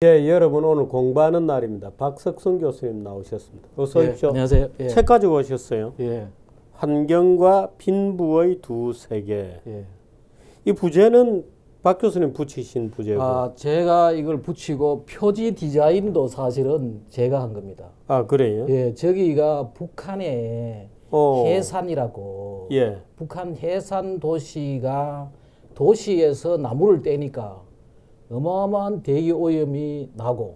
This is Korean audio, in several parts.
예, 여러분 오늘 공부하는 날입니다. 박석순 교수님 나오셨습니다. 어서 오십시오. 예, 안녕하세요. 예. 책 가지고 오셨어요. 예. 환경과 빈부의 두 세계. 예. 이 부제는 박 교수님 붙이신 부제고. 아, 제가 이걸 붙이고 표지 디자인도 사실은 제가 한 겁니다. 아, 그래요? 예, 저기가 북한의 해산이라고. 예. 북한 해산 도시가 도시에서 나무를 떼니까 어마어마한 대기 오염이 나고,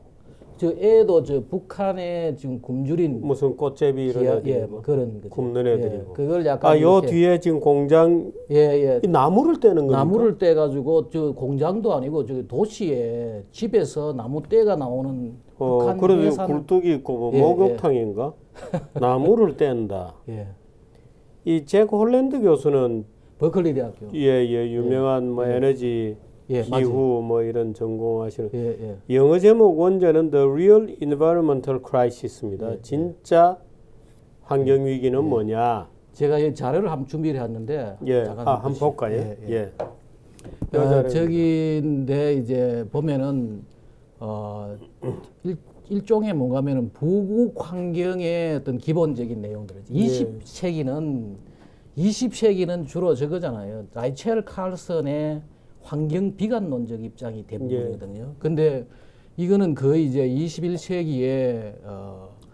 저 애도 저 북한에 지금 굶주린 무슨 꽃제비 이런 애들, 예, 뭐 그런 거죠. 굶는 애들이고. 예, 그걸 약간 아, 요 뒤에 지금 공장 이 나무를 떼는 겁니까? 나무를 떼가지고 저 공장도 아니고 저 도시에 집에서 나무 떼가 나오는 북한 그래도 해산. 굴뚝이 있고 뭐 목욕탕인가? 나무를 뗀다. 예. 이 잭 홀랜드 교수는 버클리 대학교. 유명한 뭐 에너지 기후 맞아요. 뭐 이런 전공하시는 예. 영어 제목 원제는 The Real Environmental Crisis입니다. 진짜 환경 위기는 뭐냐? 제가 이 자료를 한번 준비를 했는데 한번 볼까요? 저기인데 이제 보면은 일종의 뭔가면은 부국 환경의 어떤 기본적인 내용들. 20세기는 주로 저거잖아요. 라이첼 칼슨의 환경 비관론적 입장이 대부분이거든요. 근데 이거는 거의 이제 21세기에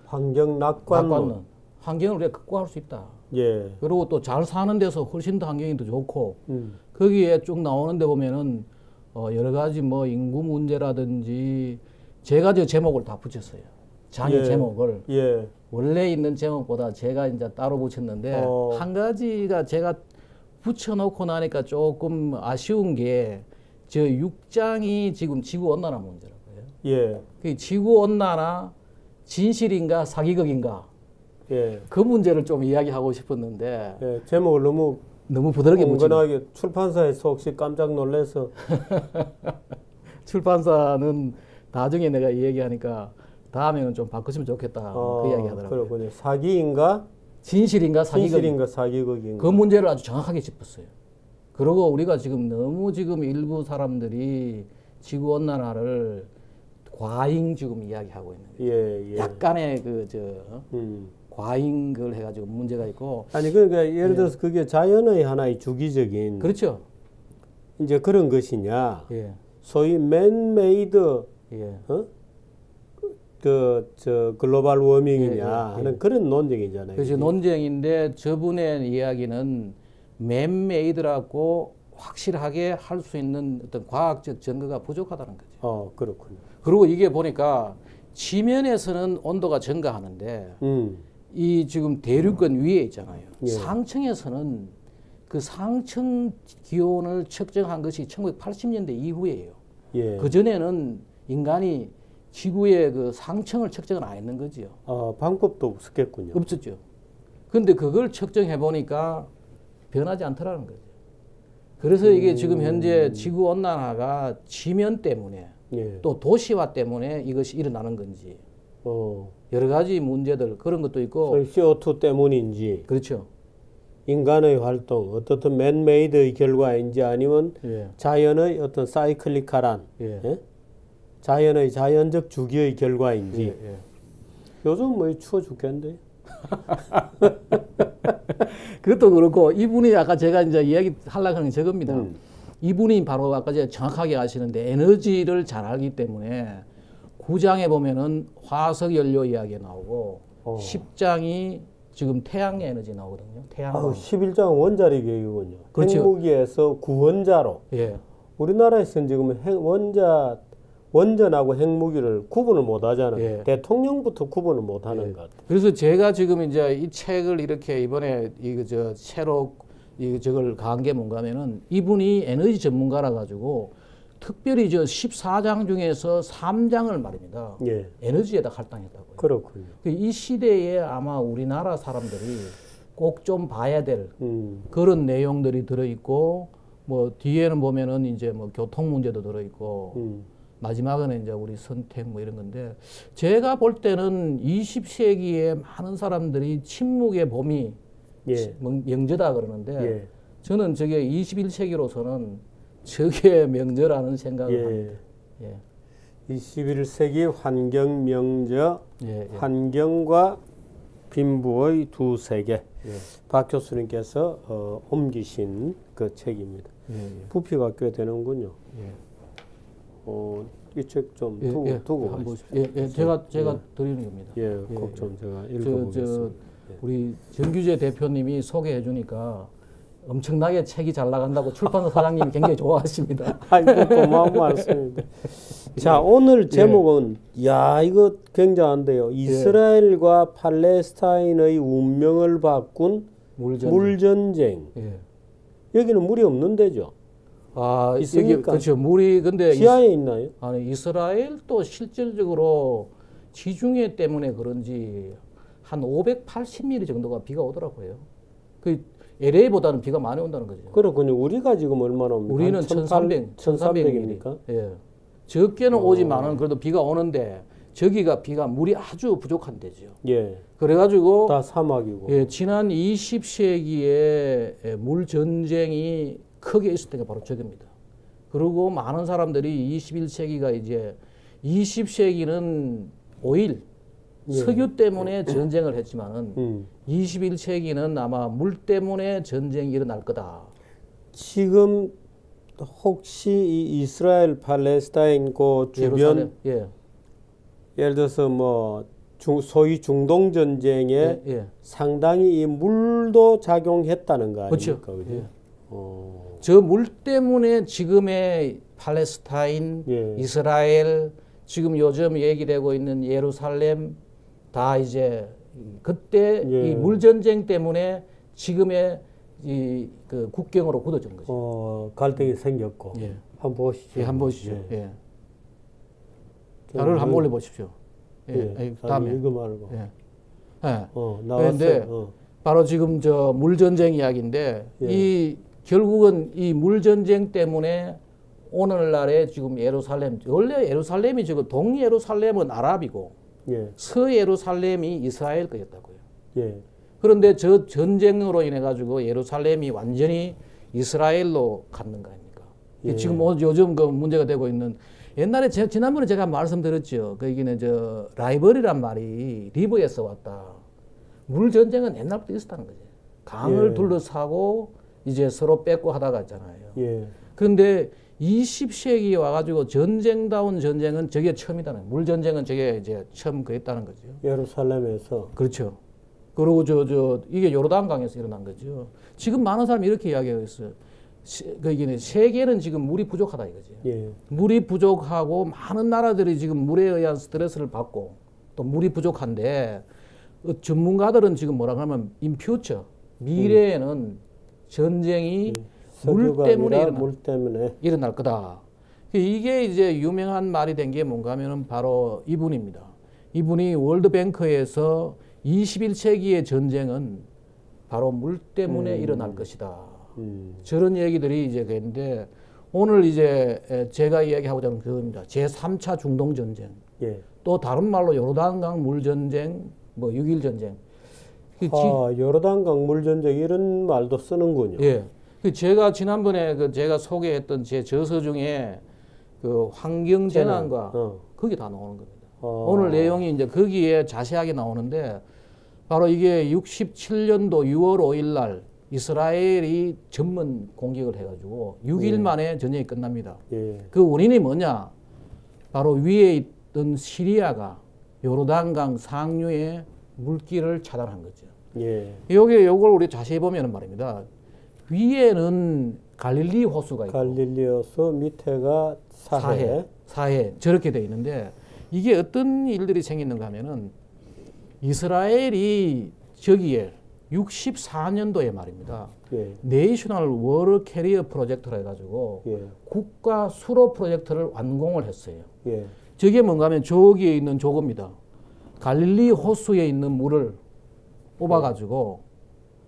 환경 낙관론. 환경을 우리가 극복할 수 있다. 예. 그리고 또 잘 사는 데서 훨씬 더 환경이 더 좋고 거기에 쭉 나오는데 보면은 여러 가지 뭐 인구 문제라든지 제가 저 제목을 다 붙였어요. 장의 제목을. 원래 있는 제목보다 제가 이제 따로 붙였는데 한 가지가 제가 붙여놓고 나니까 조금 아쉬운 게 저 6장이 지금 지구온난화 문제라고요. 예. 그 지구온난화 진실인가 사기극인가 그 문제를 좀 이야기하고 싶었는데 제목을 너무 부드럽게 붙이고 출판사에서 혹시 깜짝 놀라서 출판사는 나중에 내가 이 얘기하니까 다음에는 좀 바꾸시면 좋겠다 그 이야기 하더라고요. 그렇군요. 사기인가? 진실인가 사기극인가 사기극인가? 그 문제를 아주 정확하게 짚었어요. 그리고 우리가 지금 너무 지금 일부 사람들이 지구온난화를 과잉 지금 이야기하고 있는 거예요. 약간의 과잉 걸 해가지고 문제가 있고. 아니 그러니까 예를 들어서 그게 자연의 하나의 주기적인 그렇죠. 이제 그런 것이냐? 소위 맨메이드 글로벌 워밍이냐 하는 그런 논쟁이잖아요. 그렇죠. 논쟁인데 저분의 이야기는 맨메이드라고 확실하게 할 수 있는 어떤 과학적 증거가 부족하다는 거죠. 그렇군요. 그리고 이게 보니까 지면에서는 온도가 증가하는데 이 지금 대륙권 위에 있잖아요. 상층에서는 그 상층 기온을 측정한 것이 1980년대 이후예요. 그 전에는 인간이 지구의 그 상층을 측정을 안 했는 거지요. 방법도 없었겠군요. 없었죠. 근데 그걸 측정해 보니까 변하지 않더라는 거죠. 그래서 이게 지금 현재 지구 온난화가 지면 때문에 또 도시화 때문에 이것이 일어나는 건지 여러 가지 문제들 그런 것도 있고 CO2 때문인지 그렇죠. 인간의 활동 어떻든 맨메이드의 결과인지 아니면 자연의 어떤 사이클리컬한 자연의 자연적 주기의 결과인지 요즘 뭐 추워 죽겠는데 그것도 그렇고 이분이 아까 제가 이제 이야기 하려고 하는 게 저겁니다. 이분이 바로 아까 제가 정확하게 아시는데 에너지를 잘 알기 때문에 9장에 보면은 화석 연료 이야기 나오고 10장이 지금 태양 에너지 나오거든요. 태양광. 11장 원자력 얘기군요. 그렇죠. 핵무기에서 구원자로. 우리나라에서는 지금 원전하고 핵무기를 구분을 못 하잖아요. 대통령부터 구분을 못 하는 것 같아요. 그래서 제가 지금 이제 이 책을 이렇게 이번에 새로 저걸 가한 게 뭔가 하면은 이분이 에너지 전문가라 가지고 특별히 14장 중에서 3장을 말입니다. 에너지에다 할당했다고요. 그렇군요. 이 시대에 아마 우리나라 사람들이 꼭 좀 봐야 될 그런 내용들이 들어있고 뭐 뒤에는 보면은 이제 뭐 교통 문제도 들어있고 마지막에는 이제 우리 선택 뭐 이런 건데 제가 볼 때는 20세기에 많은 사람들이 침묵의 봄이 영저다 그러는데 저는 저게 21세기로서는 저게 명저라는 생각을 합니다. 예. 21세기 환경 명저, 예. 환경과 빈부의 두 세계. 예. 박 교수님께서 옮기신 그 책입니다. 부피가 꽤 되는군요. 이 책 좀 두고 한번 가십시오. 제가 드리는 겁니다. 꼭 좀 제가 읽어보겠습니다. 우리 정규재 대표님이 소개해 주니까 엄청나게 책이 잘 나간다고 출판사 사장님이 굉장히 좋아하십니다. 아이고, 고마운 말씀입니다. 자, 오늘 제목은 야, 이거 굉장한데요. 이스라엘과 팔레스타인의 운명을 바꾼 물전쟁. 여기는 물이 없는 데죠. 아, 있습니까? 그렇죠. 물이 근데 지하에 있나요? 아니, 이스라엘도 실질적으로 지중해 때문에 그런지 한 580mm 정도가 비가 오더라고요. 그 LA보다는 비가 많이 온다는 거죠. 그렇군요. 우리가 지금 얼마나 옵니까? 우리는 1300입니까? 예. 적게는 오지만은 그래도 비가 오는데 저기가 물이 아주 부족한 데죠. 예. 그래가지고 다 사막이고. 예, 지난 20세기에 물 전쟁이 크게 있을 때가 바로 저기입니다. 그리고 많은 사람들이 21세기가 이제 20세기는 오일 석유 때문에 전쟁을 했지만은 21세기는 아마 물 때문에 전쟁이 일어날 거다. 지금 혹시 이 이스라엘 팔레스타인 그 주변 예를 들어서 뭐 소위 중동 전쟁에 상당히 이 물도 작용했다는 거 아닙니까? 그렇죠. 저 물 때문에 지금의 팔레스타인, 이스라엘, 지금 요즘 얘기되고 있는 예루살렘 다 이제 그때 이 물 전쟁 때문에 지금의 그 국경으로 굳어진 거죠. 갈등이 생겼고. 한번 보시죠. 한번 보시죠. 자료를 한번 올려보십시오. 다음에 이거 말고. 그런데 바로 지금 저 물 전쟁 이야기인데 이 결국은 이 물 전쟁 때문에 오늘날에 지금 예루살렘, 원래 예루살렘이 지금 동예루살렘은 아랍이고 서예루살렘이 이스라엘 거였다고요. 그런데 저 전쟁으로 인해 가지고 예루살렘이 완전히 이스라엘로 갔는 거 아닙니까? 지금 요즘 그 문제가 되고 있는, 옛날에 지난번에 제가 말씀드렸죠. 거기는 저 라이벌이란 말이 리브에서 왔다. 물 전쟁은 옛날부터 있었다는 거죠. 강을 둘러싸고 이제 서로 뺏고 하다가 있잖아요. 그런데 20세기에 와가지고 전쟁다운 전쟁은 저게 처음이다는 거예요. 물 전쟁은 저게 이제 처음 그랬다는 거죠. 예루살렘에서. 그렇죠. 그리고 이게 요르단강에서 일어난 거죠. 지금 많은 사람이 이렇게 이야기하고 있어요. 이게 세계는 지금 물이 부족하다 이거죠. 물이 부족하고 많은 나라들이 지금 물에 의한 스트레스를 받고 또 물이 부족한데 전문가들은 지금 뭐라 하면 in future 미래에는 전쟁이 물 때문에 일어날 거다. 이게 이제 유명한 말이 된 게 뭔가 하면은 바로 이분입니다. 이분이 월드뱅크에서 21세기의 전쟁은 바로 물 때문에 일어날 것이다. 저런 얘기들이 이제 그런데 오늘 이제 제가 이야기하고자 하는 그겁니다. 제3차 중동 전쟁. 또 다른 말로 요르단강 물 전쟁, 뭐 6.1 전쟁. 요르단강 물 전쟁 이런 말도 쓰는군요. 제가 지난번에 제가 소개했던 제 저서 중에 그 환경 재난과 거기 다 나오는 겁니다. 오늘 내용이 이제 거기에 자세하게 나오는데 바로 이게 67년도 6월 5일 날 이스라엘이 전면 공격을 해가지고 6일 만에 전쟁이 끝납니다. 그 원인이 뭐냐? 바로 위에 있던 시리아가 요르단강 상류에 물길을 차단한 거죠. 요걸 우리 자세히 보면 말입니다. 위에는 갈릴리 호수가 있고 갈릴리 호수 밑에가 사해 저렇게 돼 있는데 이게 어떤 일들이 생기는가 하면은 이스라엘이 저기에 64년도에 말입니다. 내셔널 워터 캐리어 프로젝트를 해가지고 국가 수로 프로젝트를 완공을 했어요. 저게 뭔가 하면 저기에 있는 저겁니다. 갈릴리 호수에 있는 물을 뽑아가지고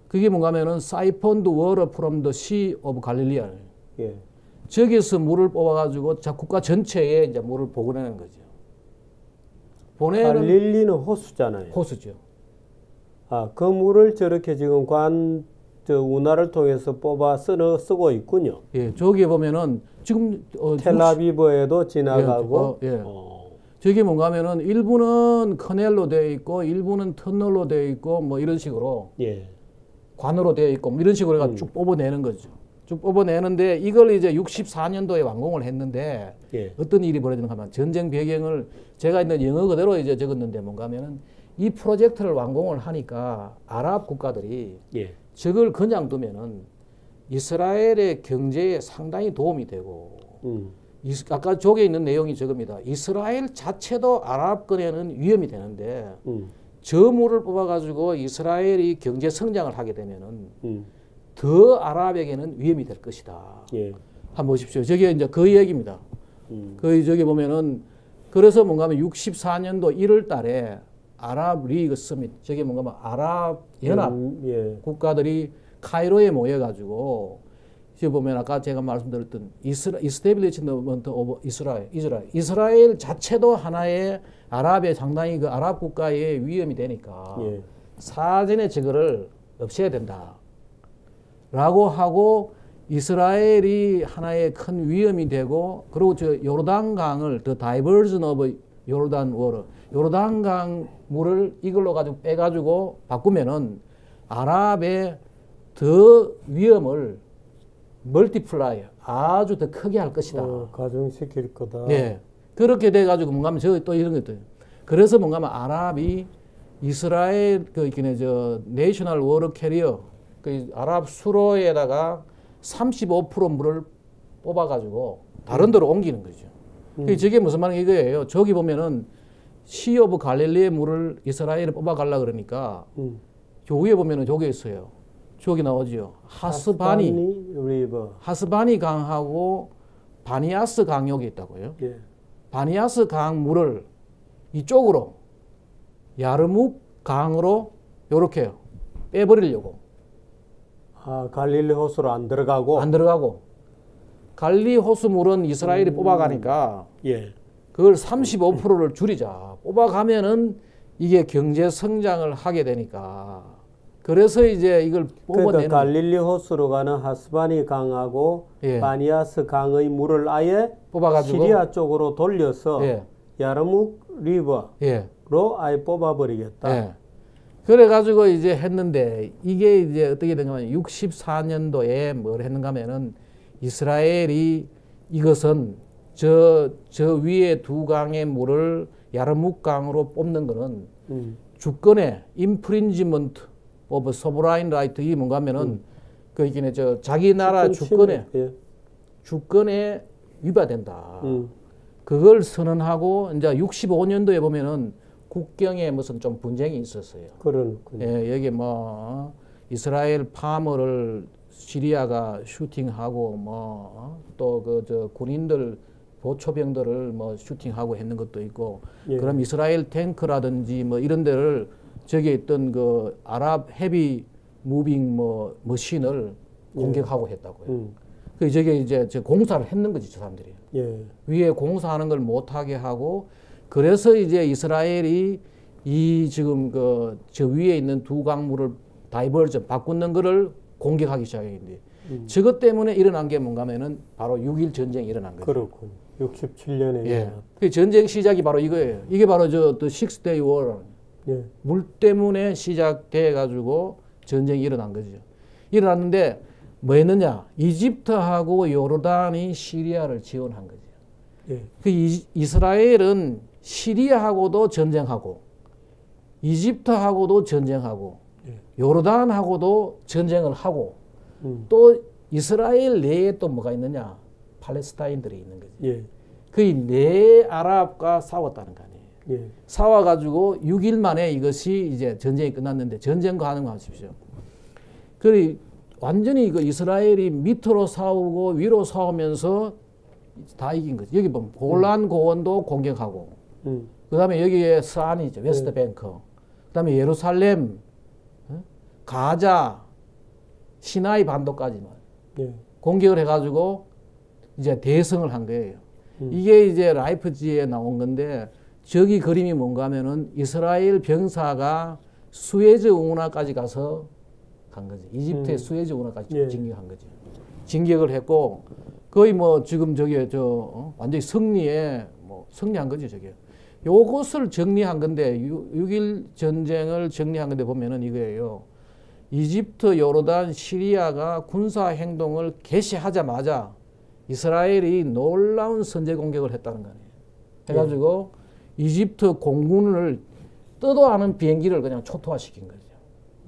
그게 뭔가 하면은 siphoned water from the sea of Galilee. 저기서 물을 뽑아가지고 국가 전체에 이제 물을 보내는 거죠. 갈릴리는 호수잖아요. 호수죠. 그 물을 저렇게 지금 저 운하를 통해서 뽑아 쓰고 있군요. 예, 저기에 보면은 지금 텔아비브에도 지나가고. 예. 저게 뭔가 하면은 일부는 커넬로 되어 있고 일부는 터널로 되어 있고 뭐 이런 식으로 예. 관으로 되어 있고 뭐 이런 식으로 해가 쭉 뽑아내는 거죠. 쭉 뽑아내는데 이걸 이제 64년도에 완공을 했는데 예. 어떤 일이 벌어지는가 하면 전쟁 배경을 제가 있는 영어 그대로 이제 적었는데 뭔가 하면은 이 프로젝트를 완공을 하니까 아랍 국가들이 예. 저걸 그냥 두면은 이스라엘의 경제에 상당히 도움이 되고 아까 저게 있는 내용이 저겁니다. 이스라엘 자체도 아랍권에는 위험이 되는데 저 물을 뽑아가지고 이스라엘이 경제 성장을 하게 되면은 더 아랍에게는 위험이 될 것이다. 예. 한번 보십시오. 저게 이제 그 얘기입니다. 그 저기 보면은 그래서 뭔가 하면 64년도 1월 달에 아랍 리그 서밋 저게 뭔가 하면 아랍 연합 예. 국가들이 카이로에 모여가지고 지금 보면 아까 제가 말씀드렸던 이스테빌리시먼트 오브 이스라엘 자체도 하나의 아랍의 상당히 그 아랍 국가의 위험이 되니까 예. 사전에 저거를 없애야 된다라고 하고 이스라엘이 하나의 큰 위험이 되고 그리고 저 요르단강을 더 다이버전 오브 요르단 워러 요르단강 물을 이걸로 가지고 빼가지고 바꾸면은 아랍의 더 위험을 멀티플라이 아주 더 크게 할 것이다. 가중시킬 거다. 예. 그렇게 돼가지고 뭔가 하면 저 또 이런 것들. 그래서 뭔가 하면 아랍이 이스라엘 저 내셔널 워터 캐리어 그 아랍 수로에다가 35% 물을 뽑아가지고 다른 데로 옮기는 거죠. 저게 무슨 말이냐 이거예요. 저기 보면은 시 오브 갈릴리의 물을 이스라엘에 뽑아가려 그러니까 저 위에 보면은 저게 있어요. 저기 나오죠. 하스바니 강하고 바니아스 강역이 있다고요. 예. 바니아스 강 물을 이쪽으로 야르묵 강으로 요렇게 빼버리려고. 아, 갈릴리 호수로 안 들어가고. 갈리 호수 물은 이스라엘이 뽑아가니까 예. 그걸 35%를 줄이자. 뽑아가면은 이게 경제 성장을 하게 되니까. 그래서 이제 이걸 뽑아내는. 그러니까 갈릴리 호수로 가는 하스바니 강하고 예. 바니아스 강의 물을 아예 뽑아가지고 시리아 쪽으로 돌려서 예. 야르묵 리버로 예. 아예 뽑아버리겠다. 예. 그래가지고 이제 했는데 이게 이제 어떻게 된가면 64년도에 뭘 했는가 하면은 이스라엘이 이것은 저 위에 두 강의 물을 야르묵 강으로 뽑는 거는 주권의 인프린지먼트 오브 소브라인 라이트 이 뭔가 하면은 그 이게 저 자기 나라 주권에 위반된다. 그걸 선언하고 이제 65년도에 보면은 국경에 무슨 좀 분쟁이 있었어요. 그렇군요. 예, 여기 뭐 이스라엘 파머를 시리아가 슈팅하고 뭐 또 그 저 군인들 보초병들을 뭐 슈팅하고 했는 것도 있고 예. 그럼 이스라엘 탱크라든지 뭐 이런 데를 저기 있던 그 아랍 헤비 무빙 뭐 머신을 공격하고 했다고요. 그 저게 이제 저 공사를 했는 거지 저 사람들이. 예. 위에 공사하는 걸 못하게 하고 그래서 이제 이스라엘이 이 지금 그 저 위에 있는 두 강물을 다이버전 바꾸는 거를 공격하기 시작했는데 저것 때문에 일어난 게 뭔가 하면은 바로 6.1 전쟁이 일어난 거죠. 그렇군. 67년에. 예. 그 전쟁 시작이 바로 이거예요. 이게 바로 저 Six Day War. 예. 물 때문에 시작돼 가지고 전쟁이 일어난 거죠. 일어났는데 뭐 했느냐? 이집트하고 요르단이 시리아를 지원한 거죠. 예. 그 이스라엘은 시리아하고도 전쟁하고 이집트하고도 전쟁하고 요르단하고도 전쟁을 하고 또 이스라엘 내에 또 뭐가 있느냐? 팔레스타인들이 있는 거죠. 예. 거의 네 아랍과 싸웠다는 거 아니에요. 예. 싸워가지고 6일 만에 이것이 이제 전쟁이 끝났는데 전쟁 가는 거 하십시오. 그리 완전히 그 이스라엘이 밑으로 싸우고 위로 싸우면서 다 이긴 거죠. 여기 보면 골란 고원도 공격하고, 그 다음에 여기에 스안이죠. 웨스트 뱅크. 그 다음에 예루살렘, 가자, 시나이 반도까지만 공격을 해가지고 이제 대성을 한 거예요. 이게 이제 라이프지에 나온 건데 저기 그림이 뭔가 하면은 이스라엘 병사가 수에즈 운하까지 가서 간 거지. 이집트의 수에즈 운하까지 예. 진격한 거지. 진격을 했고 거의 뭐 지금 저게 완전히 승리한 거지 저게. 요것을 정리한 건데 6.1 전쟁을 정리한 건데 보면은 이거예요. 이집트, 요르단, 시리아가 군사 행동을 개시하자마자 이스라엘이 놀라운 선제 공격을 했다는 거예요. 해가지고 이집트 공군을 떠도 않은 비행기를 그냥 초토화시킨 거죠.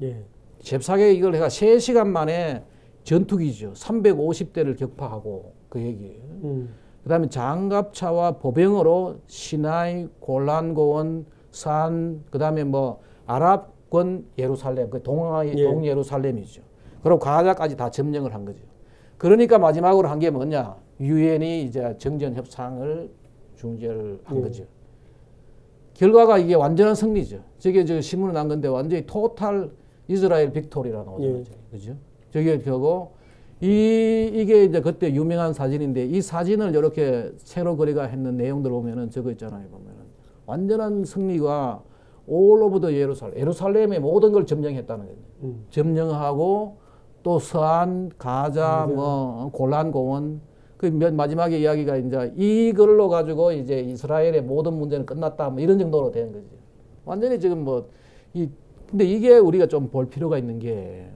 예. 잽싸게 이걸 해가 3시간 만에 전투기죠. 350대를 격파하고 그 얘기예요. 그다음에 장갑차와 보병으로 시나이, 골란고원, 산, 그다음에 뭐 아랍권 예루살렘, 그 동예루살렘이죠. 그리고 가자까지 다 점령을 한 거죠. 그러니까 마지막으로 한 게 뭐냐? 유엔이 이제 정전 협상을 중재를 한 거죠. 결과가 이게 완전한 승리죠. 저게 저 신문에 난 건데 완전히 토탈 이스라엘 빅토리라 나오잖아요. 그죠? 저게 저거 이게 이제 그때 유명한 사진인데 이 사진을 이렇게 세로 거리가 했는 내용들 보면은 저거 있잖아요. 보면은 완전한 승리가 all over the 예루살렘의 모든 걸 점령했다는 거예요. 점령하고 또 서안, 가자, 뭐 골란 공원 그 마지막에 이야기가 이제 이걸로 가지고 이제 이스라엘의 모든 문제는 끝났다 뭐 이런 정도로 되는 거죠. 완전히 지금 근데 이게 우리가 좀 볼 필요가 있는 게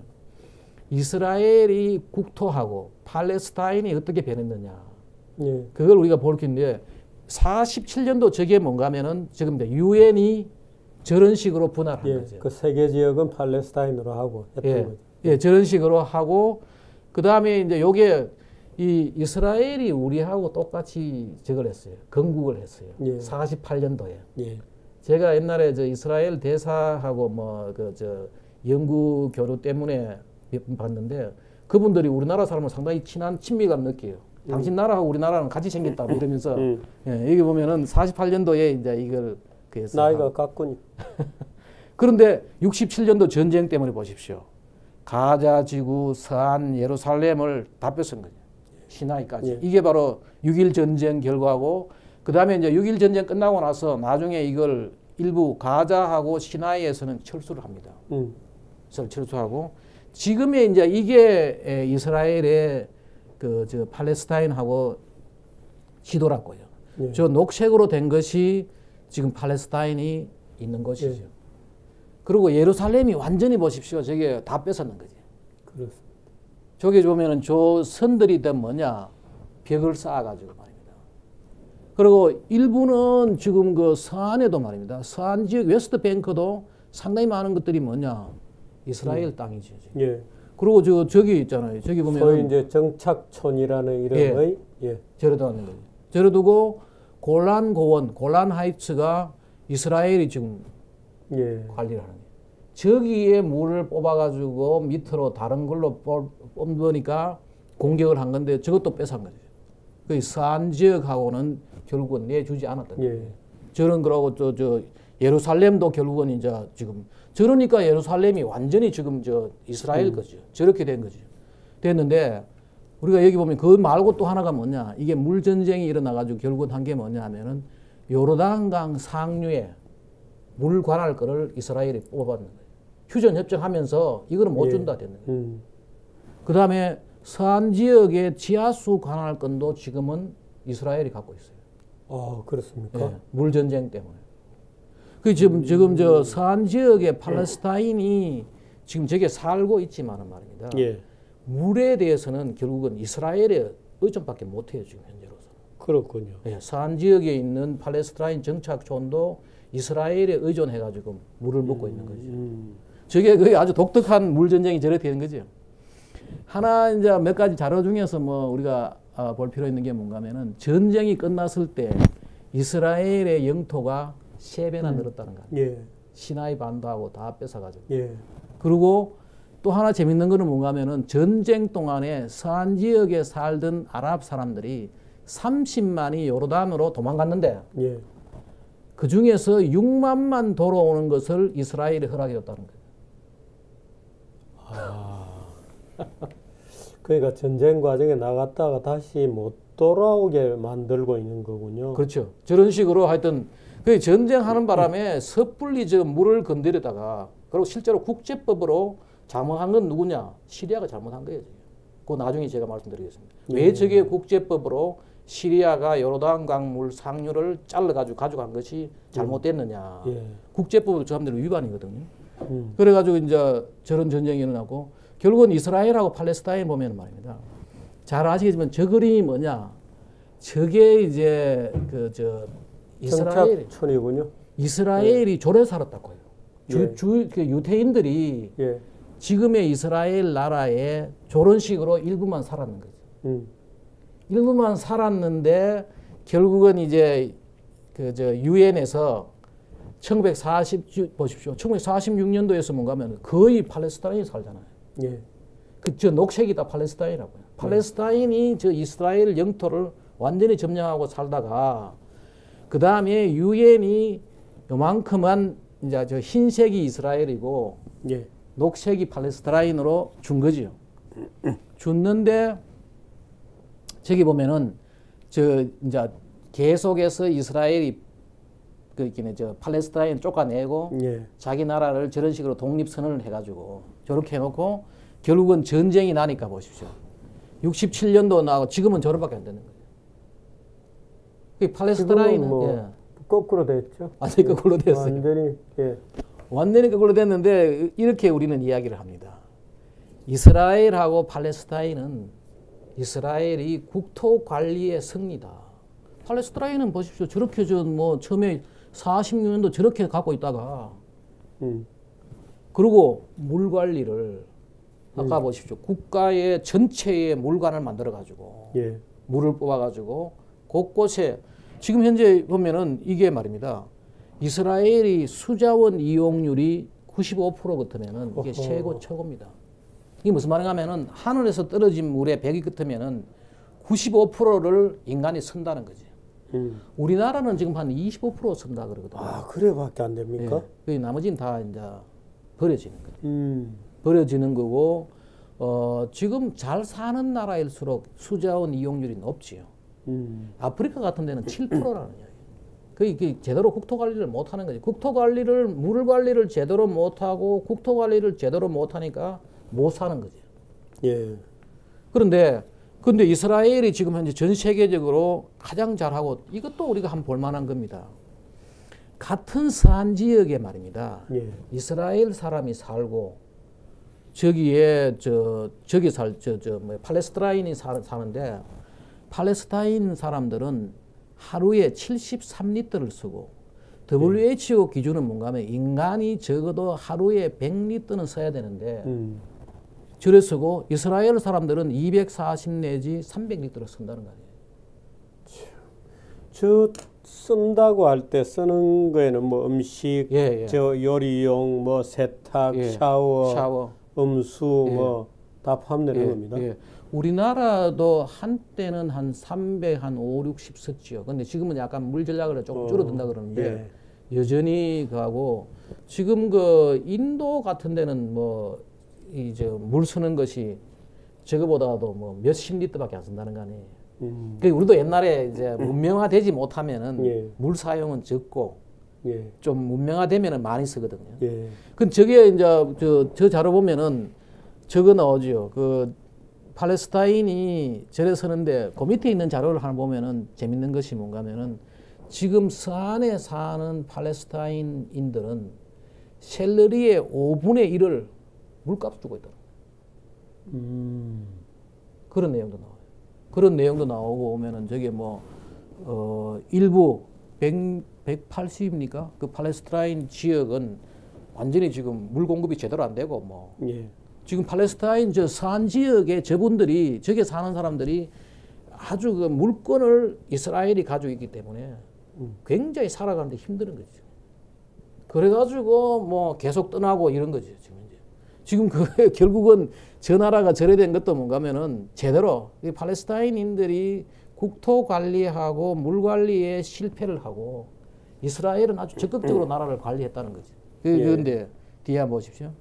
이스라엘이 국토하고 팔레스타인이 어떻게 변했느냐. 예. 그걸 우리가 볼 게 있는데 47년도 저게 뭔가 하면은 지금 유엔이 저런 식으로 분할한 예. 거죠. 그 세계 지역은 팔레스타인으로 하고 했던 거죠. 예, 저런 식으로 하고 그다음에 이제 요게 이 이스라엘이 우리하고 똑같이 저걸 했어요. 건국을 했어요. 예. 48년도에. 예. 제가 옛날에 저 이스라엘 대사하고 뭐 연구 교류 때문에 몇 번 봤는데 그분들이 우리나라 사람을 상당히 친밀감 느껴요. 당신 나라하고 우리나라는 같이 생겼다 뭐 이러면서 예, 여기 보면은 48년도에 이제 이걸 그래서 나이가 같군요. 그런데 67년도 전쟁 때문에 보십시오. 가자 지구, 서안, 예루살렘을 다 뺏은 거죠. 시나이까지. 예. 이게 바로 6.1 전쟁 결과고 그다음에 이제 6.1 전쟁 끝나고 나서 나중에 이걸 일부 가자하고 시나이에서는 철수를 합니다. 철수하고 지금의 이제 이게 이스라엘의 팔레스타인하고 지도라고요. 예. 저 녹색으로 된 것이 지금 팔레스타인이 있는 곳이죠. 예. 그리고 예루살렘이 완전히 보십시오. 저게 다 뺏었는 거지. 그렇습니다. 저기 보면은 저 선들이 다 뭐냐 벽을 쌓아가지고 말입니다. 그리고 일부는 지금 그 서안에도 말입니다. 서안 지역 웨스트 뱅크도 상당히 많은 것들이 뭐냐 이스라엘 땅이죠. 지금. 예. 그리고 저기 있잖아요. 저기 보면 소위 이제 정착촌이라는 이름의 저러다 하는 거죠. 저러두고 골란 고원, 골란 하이츠가 이스라엘이 지금 관리를 하는 거예요. 저기에 물을 뽑아가지고 밑으로 다른 걸로 뽑으니까 공격을 한 건데 저것도 뺏은 거죠. 그 서안 지역하고는 결국은 내주지 않았던 거예요. 저런 거라고 저 예루살렘도 결국은 이제 지금 저러니까 예루살렘이 완전히 지금 이스라엘 거죠. 저렇게 된 거죠. 됐는데 우리가 여기 보면 그 말고 또 하나가 뭐냐. 이게 물전쟁이 일어나가지고 결국은 한 게 뭐냐 하면은 요르단강 상류에 물 관할 거를 이스라엘이 뽑아받는 거예요. 휴전 협정하면서 이거는 못 준다 됐는 거예요. 그 다음에 서안 지역의 지하수 관할 건도 지금은 이스라엘이 갖고 있어요. 아, 그렇습니까? 예, 물전쟁 때문에. 그 지금 저 서안 지역의 팔레스타인이 지금 저게 살고 있지만은 말입니다. 예. 물에 대해서는 결국은 이스라엘에 의존밖에 못해요 지금 현재로서는. 그렇군요. 예, 서안 지역에 있는 팔레스타인 정착촌도 이스라엘에 의존해가지고 물을 먹고 있는 거죠. 저게 거의 아주 독특한 물 전쟁이 저렇게 되는 거죠. 하나 이제 몇 가지 자료 중에서 뭐 우리가 볼 필요 있는 게 뭔가면은 전쟁이 끝났을 때 이스라엘의 영토가 3배나 늘었다는 거예요. 예. 시나이 반도하고 다 뺏어가지고. 예. 그리고 또 하나 재밌는 거는 뭔가면은 전쟁 동안에 서안 지역에 살던 아랍 사람들이 30만이 요르단으로 도망갔는데 예. 그 중에서 6만만 돌아오는 것을 이스라엘이 허락해줬다는 거예요. 그러니까 전쟁 과정에 나갔다가 다시 못 돌아오게 만들고 있는 거군요. 그렇죠. 저런 식으로 하여튼 그 전쟁하는 바람에 섣불리 저 물을 건드리다가 그리고 실제로 국제법으로 잘못한 건 누구냐? 시리아가 잘못한 거예요. 그거 나중에 제가 말씀드리겠습니다. 왜 저게 국제법으로 시리아가 요르단 강물 상류를 잘라가지고 가져간 것이 잘못됐느냐? 국제법으로 저 사람들은 위반이거든요. 그래가지고 이제 저런 전쟁이 일어나고 결국은 이스라엘하고 팔레스타인 보면 말입니다. 잘 아시겠지만 저 그림이 뭐냐? 저게 이제 정착촌이군요. 이스라엘이 조래 살았다고요. 유태인들이 지금의 이스라엘 나라에 저런 식으로 일부만 살았는 거죠. 일부만 살았는데 결국은 이제 유엔에서 1946년도에서 뭔가 하면 거의 팔레스타인이 살잖아요. 저 녹색이 다 팔레스타인이라고요. 팔레스타인이 저 이스라엘 영토를 완전히 점령하고 살다가 그 다음에 유엔이 요만큼만 이제 저 흰색이 이스라엘이고 녹색이 팔레스타인으로 준 거죠. 줬는데 저기 보면은 저 이제 계속해서 이스라엘이 저 팔레스타인 쫓아내고 자기 나라를 저런 식으로 독립선언을 해가지고 저렇게 해놓고 결국은 전쟁이 나니까 보십시오. 67년도 나고 지금은 저런밖에 안 되는 거예요. 팔레스타인은 거꾸로 됐죠. 완전히 거꾸로 됐어요. 완전히 거꾸로 됐는데 이렇게 우리는 이야기를 합니다. 이스라엘하고 팔레스타인은 이스라엘이 국토 관리의 승리다. 팔레스타인은 보십시오. 저렇게 처음에 46년도 저렇게 갖고 있다가 그리고 물 관리를 아까 보십시오. 국가의 전체의 물관을 만들어 가지고 물을 뽑아 가지고 곳곳에 지금 현재 보면은 이게 말입니다. 이스라엘이 수자원 이용률이 95% 같으면은 이게 최고 최고입니다. 이게 무슨 말인가면은 하늘에서 떨어진 물의 100이 같으면은 95%를 인간이 쓴다는 거지. 우리나라는 지금 한 25% 쓴다 그러거든요. 아, 그래밖에 안 됩니까? 나머지는 다 이제 버려지는 거예요. 버려지는 거고 지금 잘 사는 나라일수록 수자원 이용률이 높지요. 아프리카 같은 데는 7%라는 이야기. 그게 제대로 국토 관리를 못 하는 거지. 물 관리를 제대로 못 하고 국토 관리를 제대로 못 하니까 못 사는 거지. 그런데 이스라엘이 지금 현재 전 세계적으로 가장 잘하고 이것도 우리가 한번 볼 만한 겁니다. 같은 서한 지역에 말입니다. 이스라엘 사람이 살고 저기에 팔레스타인이 사는데 팔레스타인 사람들은 하루에 73리터를 쓰고 WHO 기준은 뭔가 하면 인간이 적어도 하루에 100리터는 써야 되는데 저래 쓰고 이스라엘 사람들은 240 내지 300리터를 쓴다는 거 아니에요. 저 쓴다고 할 때 쓰는 거에는 뭐 음식, 저 요리용, 뭐 세탁, 샤워, 음수 다 포함되는 겁니다. 우리나라도 한때는 한 300, 한 5, 60 썼지요. 근데 지금은 약간 물 전략을 조금 줄어든다 그러는데 여전히 가고 지금 인도 같은 데는 이제 물 쓰는 것이 저거보다도 몇십 리터밖에 안 쓴다는 거 아니에요. 우리도 옛날에 이제 문명화되지 못하면은 물 사용은 적고 좀 문명화되면은 많이 쓰거든요. 근데 저게 이제 저 자료 보면은 저거 나오죠. 팔레스타인이 절에 서는데 그 밑에 있는 자료를 하나 보면은 재밌는 것이 뭔가 하면은 지금 서안에 사는 팔레스타인인들은 샐러리의 5분의 1을 물값 주고 있다. 그런 내용도 나와요. 그런 내용도 나오고 오면은 저게 일부 180입니까? 그 팔레스타인 지역은 완전히 지금 물 공급이 제대로 안 되고 지금 팔레스타인 저 서안 지역의 저분들이 저기 사는 사람들이 아주 물건을 이스라엘이 가지고 있기 때문에 굉장히 살아가는데 힘든 거죠. 그래가지고 계속 떠나고 이런 거죠. 지금 결국은 저 나라가 저래 된 것도 뭔가 하면은 제대로 팔레스타인인들이 국토 관리하고 물 관리에 실패를 하고 이스라엘은 아주 적극적으로 나라를 관리했다는 거죠. 그런데 뒤에 한번 보십시오.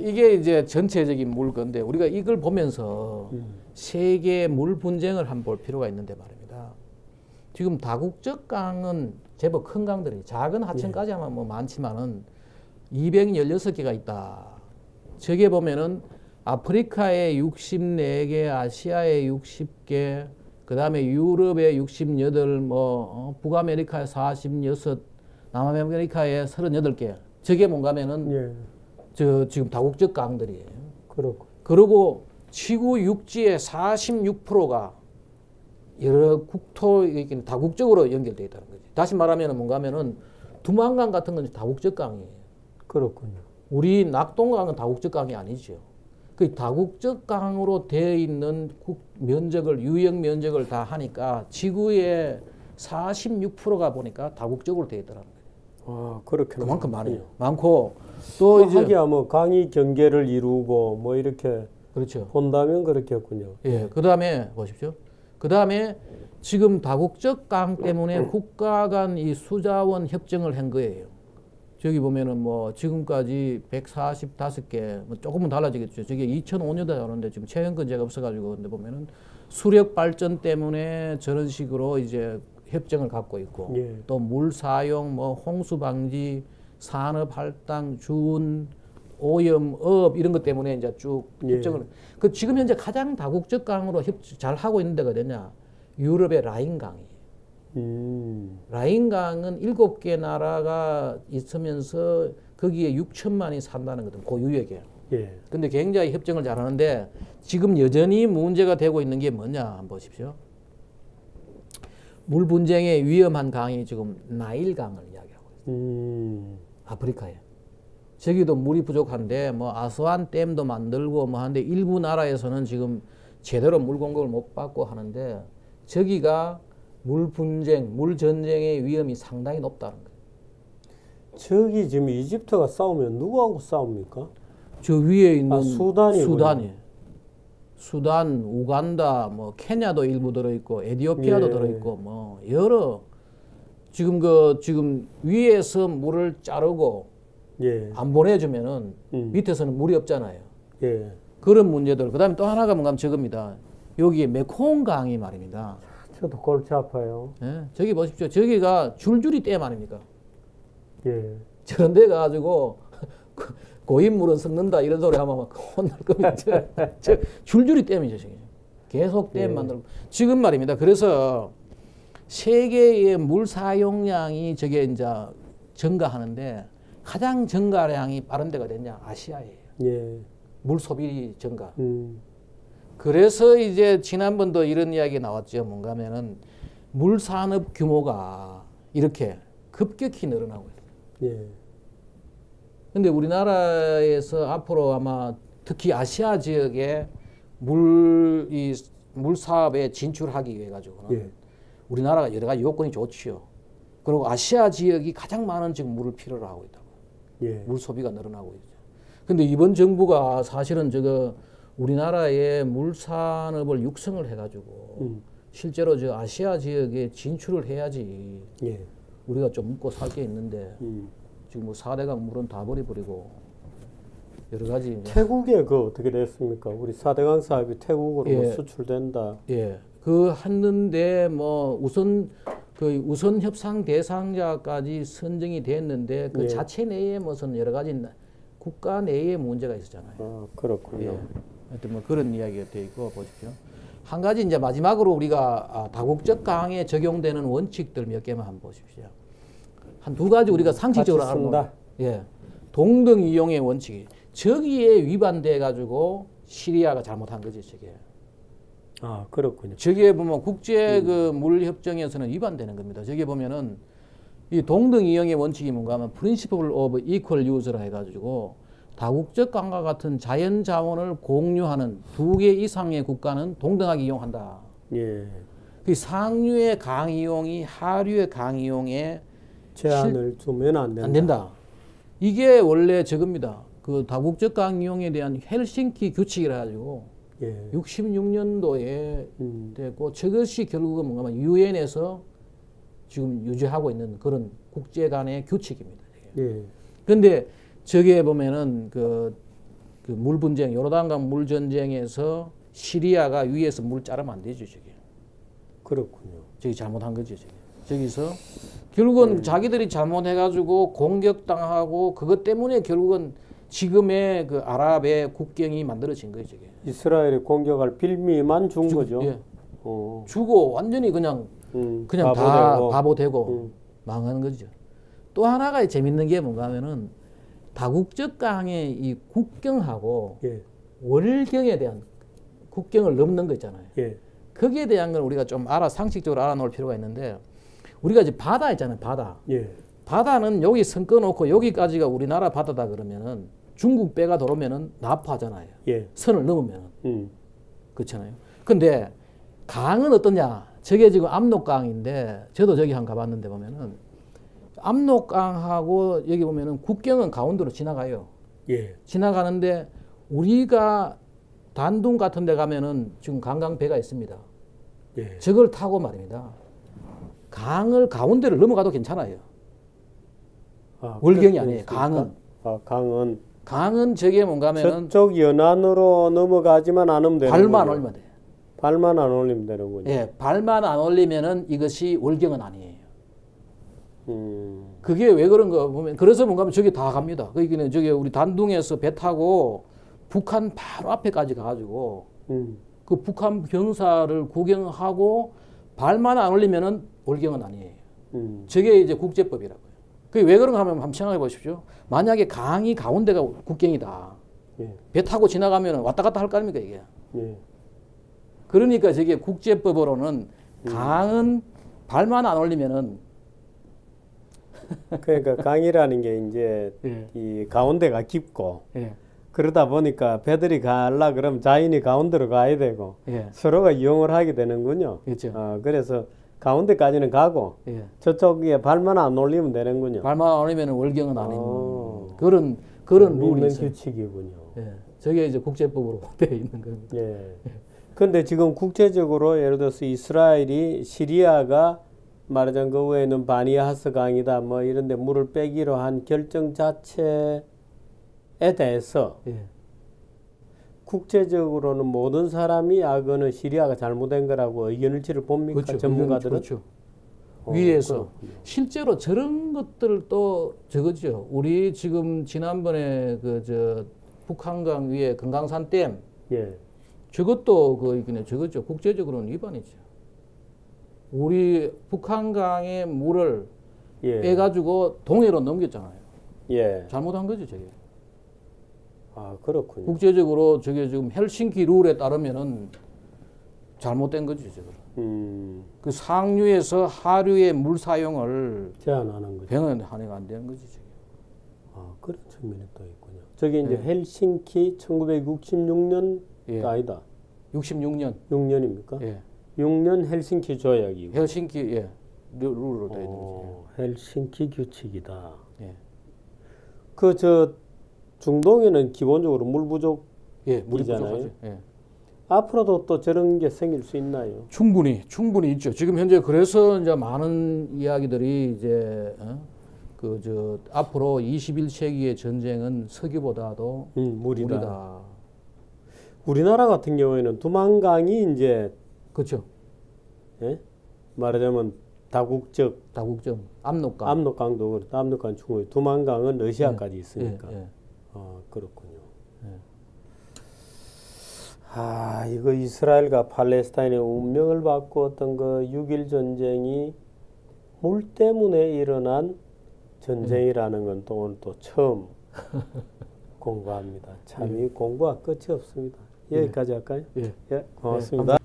이게 이제 전체적인 물 건데 우리가 이걸 보면서 세계 물 분쟁을 한번 볼 필요가 있는데 말입니다. 지금 다국적 강은 제법 큰 강들이 작은 하천까지 하면 많지만은 216개가 있다. 저게 보면은 아프리카에 64개, 아시아에 60개, 그 다음에 유럽에 68, 북아메리카에 46, 남아메리카에 38개. 저게 뭔가면은 예. 지금 다국적 강들이에요. 그렇고. 그리고 지구 육지의 46%가 여러 국토, 다국적으로 연결되어 있다는 거지. 다시 말하면 뭔가 하면은 두만강 같은 건 다국적 강이에요. 그렇군요. 우리 낙동강은 다국적 강이 아니죠. 그 다국적 강으로 되어 있는 면적을, 유역 면적을 다 하니까 지구의 46%가 보니까 다국적으로 되어 있더라는 거예요. 아, 그렇게 그만큼 많아요. 많고 또 이제 하기야 뭐 강이 경계를 이루고 뭐 이렇게 그렇죠. 본다면 그렇겠군요. 예, 그 다음에 보십시오. 그 다음에 지금 다국적 강 때문에 국가 간 이 수자원 협정을 한 거예요. 저기 보면은 뭐 지금까지 145개, 뭐 조금은 달라지겠죠. 저게 2005년도에 나오는데 지금 최근 건 제가 없어가지고 근데 보면은 수력 발전 때문에 저런 식으로 이제 협정을 갖고 있고 예. 또 물 사용, 뭐 홍수 방지, 산업 할당, 준, 오염, 업 이런 것 때문에 이제 쭉 협정을. 그 지금 현재 가장 다국적 강으로 잘 하고 있는 데가 어디냐? 유럽의 라인강이에요. 라인강은 7개 나라가 있으면서 거기에 6천만이 산다는 거든. 그 유역에. 예. 근데 굉장히 협정을 잘 하는데 지금 여전히 문제가 되고 있는 게 뭐냐? 한번 보십시오. 물 분쟁의 위험한 강이 지금 나일강을 이야기하고 있어요. 아프리카에. 저기도 물이 부족한데 뭐 아스완 댐도 만들고 뭐 하는데 일부 나라에서는 지금 제대로 물 공급을 못 받고 하는데 저기가 물 분쟁, 물 전쟁의 위험이 상당히 높다는 거예요. 저기 지금 이집트가 싸우면 누구하고 싸웁니까? 저 위에 있는 수단이. 수단, 우간다, 뭐 케냐도 일부 들어있고 에티오피아도 들어있고 뭐 여러 지금 위에서 물을 자르고 안 보내주면은 밑에서는 물이 없잖아요. 그런 문제들. 그다음에 또 하나가 뭔가 하면 저겁니다. 여기에 메콩강이 말입니다. 저도 골치 아파요. 예, 저기 보십시오. 저기가 줄줄이 댐 아닙니까? 저런 데 가지고 고인물은 썩는다 이런 소리 하면 막 혼날 겁니다. 저 줄줄이 댐이죠. 저기. 계속 댐 만들고. 지금 말입니다. 그래서 세계의 물 사용량이 저게 이제 증가하는데 가장 증가량이 빠른 데가 됐냐? 아시아예요. 물 소비 증가. 그래서 이제 지난번도 이런 이야기 나왔죠. 뭔가 하면은 물 산업 규모가 이렇게 급격히 늘어나고 있어요. 근데 우리나라에서 앞으로 아마 특히 아시아 지역에 물 사업에 진출하기 위해 가지고는 우리나라가 여러 가지 요건이 좋지요. 그리고 아시아 지역이 가장 많은 지금 물을 필요로 하고 있다고. 물 소비가 늘어나고 있죠. 근데 이번 정부가 사실은 우리나라의 물 산업을 육성을 해가지고 실제로 저 아시아 지역에 진출을 해야지 우리가 좀 먹고 살 게 있는데 지금 뭐 4대강 물은 다 버려버리고 여러 가지. 태국에 어떻게 됐습니까? 우리 4대강 사업이 태국으로 뭐 수출된다. 그 했는데 뭐 우선 협상 대상자까지 선정이 됐는데 그 자체 내에 무슨 여러 가지 국가 내에 문제가 있었잖아요. 아, 그렇군요. 하여튼 뭐 그런 이야기가 되어 있고 보십시오. 한 가지 이제 마지막으로 우리가 다국적 강에 적용되는 원칙들 몇 개만 한번 보십시오. 한 두 가지 우리가 상식적으로 알아보면 동등 이용의 원칙이 저기에 위반돼 가지고 시리아가 잘못한 거지 저게. 아, 그렇군요. 저기에 보면 국제 물 협정에서는 위반되는 겁니다. 저기 보면은 이 동등 이용의 원칙이 뭔가 하면 Principle of Equal Use라 해가지고 다국적 강과 같은 자연 자원을 공유하는 2개 이상의 국가는 동등하게 이용한다. 그 상류의 강 이용이 하류의 강 이용에 제한을 두면 안 된다. 이게 원래 저겁니다. 그 다국적 강 이용에 대한 헬싱키 규칙이라 가지고 66년도에 됐고 저것이 결국은 뭔가 하면 유엔에서 지금 유지하고 있는 그런 국제 간의 규칙입니다. 그런데 저기에 보면은 그 물 분쟁, 요르단강 물 전쟁에서 시리아가 위에서 물 자르면 안 되죠, 저게. 그렇군요. 저기 잘못한 거죠, 저게. 저기서 결국은 자기들이 잘못해가지고 공격당하고 그것 때문에 결국은 지금의 그 아랍의 국경이 만들어진 거예요. 저게. 이스라엘이 공격할 빌미만 준 거죠. 예. 주고 완전히 그냥 그냥 다 바보 되고 망하는 거죠. 또 하나가 재밌는 게 뭔가 하면은 다국적 강의 이 국경하고 예. 월경에 대한 국경을 넘는 거 있잖아요. 예. 거기에 대한 건 우리가 좀 상식적으로 알아놓을 필요가 있는데 우리가 이제 바다 있잖아요. 바다. 예. 바다는 여기 선 꺼놓고 여기까지가 우리나라 바다다 그러면은 중국 배가 들어오면은 납하잖아요. 예. 선을 넘으면은. 그렇잖아요. 근데 강은 어떠냐? 저게 지금 압록강인데 저도 저기 한번 가봤는데 보면은 압록강하고 여기 보면은 국경은 가운데로 지나가요. 예. 지나가는데 우리가 단둥 같은 데 가면은 지금 관광배가 있습니다. 예. 저걸 타고 말입니다. 강을 가운데를 넘어가도 괜찮아요. 월경이 아니에요. 강은. 강은 저게 뭔가 하면은 저쪽 연안으로 넘어가지만 않으면 되는 발만 올리면 돼요. 발만 안 올리면 되는군요. 예, 발만 안 올리면은 이것이 월경은 아니에요. 그게 왜 그런 거 보면 그래서 뭔가 하면 저기 다 갑니다. 그러니까 저기 우리 단둥에서 배 타고 북한 바로 앞에까지 가가지고 그 북한 병사를 구경하고 발만 안 올리면은 월경은 아니에요. 저게 이제 국제법이라고요. 그게 왜 그런가 하면 한번 생각해 보십시오. 만약에 강이 가운데가 국경이다. 예. 배 타고 지나가면 왔다 갔다 할 거 아닙니까 이게. 예. 그러니까 저게 국제법으로는 강은 발만 안 올리면은 그러니까 강이라는 게 이제 예. 이 가운데가 깊고 예. 그러다 보니까 배들이 가려 그러면 자인이 가운데로 가야 되고 예. 서로가 이용을 하게 되는군요. 그렇죠. 그래서 가운데까지는 가고 예. 저쪽에 발만 안 올리면 되는군요. 발만 안 올리면 월경은 아닌 그런 룰이 있어요. 규칙이군요. 예. 저게 이제 국제법으로 되어 있는 겁니다. 예. 근데 지금 국제적으로 예를 들어서 이스라엘이 시리아가 말하자면 그 외에는 바니하스 강이다 뭐 이런 데 물을 빼기로 한 결정 자체에 대해서 예. 국제적으로는 모든 사람이 그거는 시리아가 잘못된 거라고 의견일치를 봅니까? 그렇죠. 전문가들은? 그렇죠. 위에서 그렇군요. 실제로 저런 것들도 저거죠. 우리 지금 지난번에 북한강 위에 금강산 댐 예. 저것도 저거죠. 국제적으로는 위반이죠. 우리 북한강의 물을 예. 빼가지고 동해로 넘겼잖아요. 예. 잘못한 거죠, 저게. 그렇군요. 국제적으로 저게 지금 헬싱키 룰에 따르면은 잘못된 거죠, 저거. 그 상류에서 하류의 물 사용을 제한하는 거죠. 병은 한해가 안 되는 거죠, 저게. 그런 측면이 또 있군요. 저게 이제 헬싱키 1966년 예. 아니다. 66년. 6년입니까? 예. 6년 헬싱키 조약이고. 헬싱키 룰로 되어 있는 거죠. 헬싱키 규칙이다. 예. 중동에는 기본적으로 물 부족이잖아요. 예, 물이 부족하죠. 예. 앞으로도 또 저런 게 생길 수 있나요? 충분히 있죠. 지금 현재 그래서 이제 많은 이야기들이 이제 앞으로 21세기의 전쟁은 석유보다도 물이다. 우리나라 같은 경우에는 두만강이 이제 그렇죠. 예? 말하자면 다국적 압록강. 압록강도 그렇다. 압록강 충분히 두만강은 러시아까지 있으니까. 그렇군요. 이거 이스라엘과 팔레스타인의 운명을 바꾸었던 그 6.1 전쟁이 물 때문에 일어난 전쟁이라는 건 또 오늘 또 처음 공부합니다. 참 이 공부가 끝이 없습니다. 여기까지 할까요? 예. 고맙습니다.